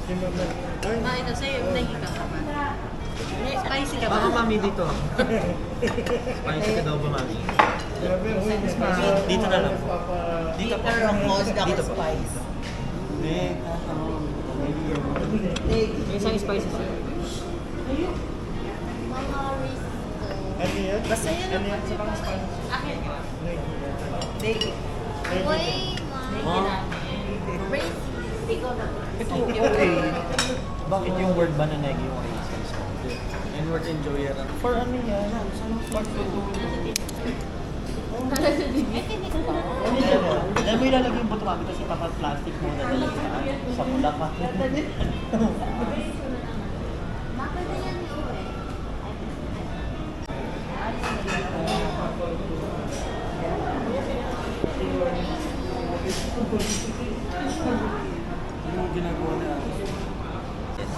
Main na sa'yo, naging ka naman. Spicy ka ba? Baka mami dito. Spicy ka daw ba mami? Dito na lang. Dito pa. Dito pa. Spice. Hindi. May isang spicy sir. Ano yan? Basta yan Ano ang yan? Sa pang spice? akin. Ito okay. Bakit yung word ba na neg yung racist? And word enjoyer. For ano yan? Dahil mo ilalagay yung buto mami kasi kapag plastic mo na sa mula ka. Ano yung ginagawa na? Yes.